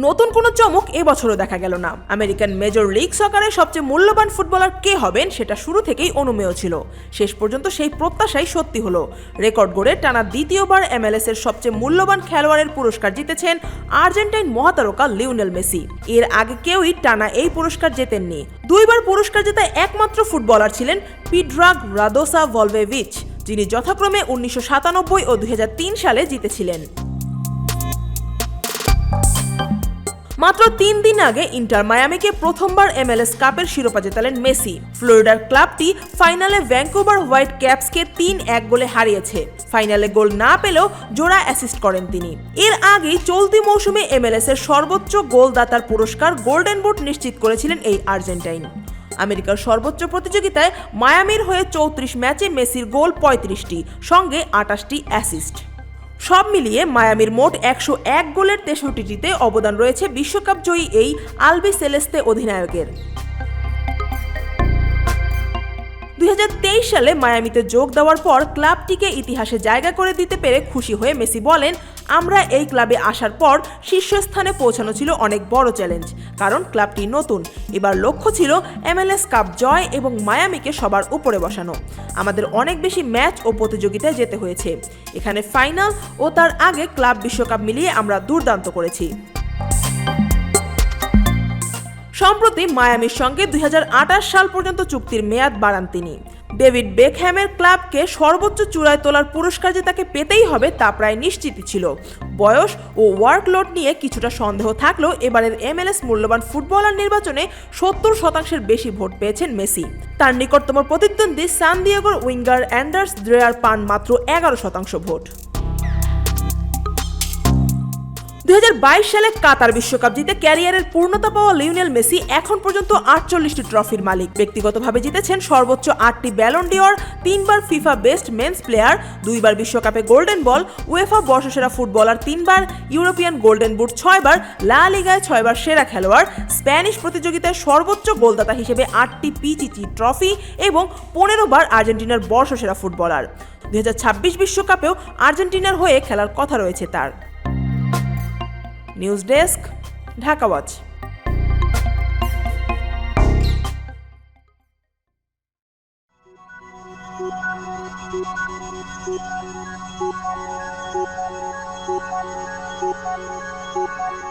নতুন কোনো চমক এবছরও দেখা গেল না। আমেরিকান মেজর লিগ সকারে সবচেয়ে মূল্যবান ফুটবলার কে হবেন সেটা শুরু থেকেই অনুমেয় ছিল। শেষ পর্যন্ত সেই প্রত্যাশাই সত্যি হলো। রেকর্ড গড়ে টানা দ্বিতীয়বার MLS এর সবচেয়ে মূল্যবান খেলোয়াড়ের পুরস্কার জিতেছেন আর্জেন্টাইন মহাতারকা লিওনেল মেসি। এর আগে কেউই টানা এই পুরস্কার জেতেননি। দুইবার পুরস্কার জেতা একমাত্র ফুটবলার ছিলেন প্রিড্রাগ রাদোসাভলভেভিচ, যিনি যথাক্রমে 1997 ও 2003 সালে জিতেছিলেন। মাত্র 3 দিন আগে ইন্টার মায়ামিকে প্রথমবার MLS কাপের শিরোপা জেতালেন মেসি। ফ্লোরিডার ক্লাবটি ফাইনালে ভ্যাঙ্কুভার হোয়াইট ক্যাপসকে 3-1 গোলে হারিয়েছে। ফাইনালে গোল না পেলেও জোড়া অ্যাসিস্ট করেন তিনি। এর আগেই চলতি মৌসুমে MLS এর সর্বোচ্চ গোলদাতার পুরস্কার গোল্ডেন বুট নিশ্চিত করেছিলেন এই আর্জেন্টাইন। আমেরিকার সর্বোচ্চ প্রতিযোগিতায় মায়ামির হয়ে 34 ম্যাচে মেসির গোল 35টি, সঙ্গে 28টি অ্যাসিস্ট। সব মিলিয়ে মায়ামির মোট 101 গোলের 63টিতে অবদান রয়েছে বিশ্বকাপ জয়ী এই আলবি সেলেস্তে অধিনায়কের। 2023 সালে মায়ামিতে যোগ দেওয়ার পর ক্লাবটিকে ইতিহাসে জায়গা করে দিতে পেরে খুশি হয়ে মেসি বলেন, আমরা এই ক্লাবে আসার পর শীর্ষস্থানে পৌঁছানো ছিল অনেক বড় চ্যালেঞ্জ, কারণ ক্লাবটি নতুন। এবার লক্ষ্য ছিল MLS কাপ জয় এবং মায়ামিকে সবার উপরে বসানো। আমাদের অনেক বেশি ম্যাচ ও প্রতিযোগিতায় যেতে হয়েছে। এখানে ফাইনাল ও তার আগে ক্লাব বিশ্বকাপ মিলিয়ে আমরা দুর্দান্ত করেছি। সম্প্রতি মায়ামির সঙ্গে 2028 সাল পর্যন্ত চুক্তির মেয়াদ বাড়ান তিনি। ডেভিড বেকহ্যামের ক্লাবকে সর্বোচ্চ চূড়ায় তোলার পুরস্কার যে তাকে পেতেই হবে তা প্রায় নিশ্চিতই ছিল। বয়স ও ওয়ার্কলোড নিয়ে কিছুটা সন্দেহ থাকলেও এবারের MLS মূল্যবান ফুটবলার নির্বাচনে 70% বেশি ভোট পেয়েছেন মেসি। তার নিকটতম প্রতিদ্বন্দ্বী সান দিয়েগোর উইঙ্গার অ্যান্ডার্স দ্রেয়ার পান মাত্র 11% ভোট। 2022 সালে কাতার বিশ্বকাপ জিতে ক্যারিয়ারের পূর্ণতা পাওয়া লিওনেল মেসি এখন পর্যন্ত 48টি ট্রফির মালিক। ব্যক্তিগতভাবে জিতেছেন সর্বোচ্চ 8টি ব্যালন ডিওর, 3বার ফিফা বেস্ট মেন্স প্লেয়ার, 2বার বিশ্বকাপে গোল্ডেন বল, উয়েফা বর্ষসেরা ফুটবলার 3বার, ইউরোপিয়ান গোল্ডেন বুট 6বার, লা লিগায় 6বার সেরা খেলোয়াড়, স্প্যানিশ প্রতিযোগিতায় সর্বোচ্চ গোলদাতা হিসেবে 8টি পিচিচি ট্রফি এবং 15বার আর্জেন্টিনার বর্ষসেরা ফুটবলার। 2026 বিশ্বকাপেও আর্জেন্টিনার হয়ে খেলার কথা রয়েছে তার। News desk, Dhaka watch. Thank you.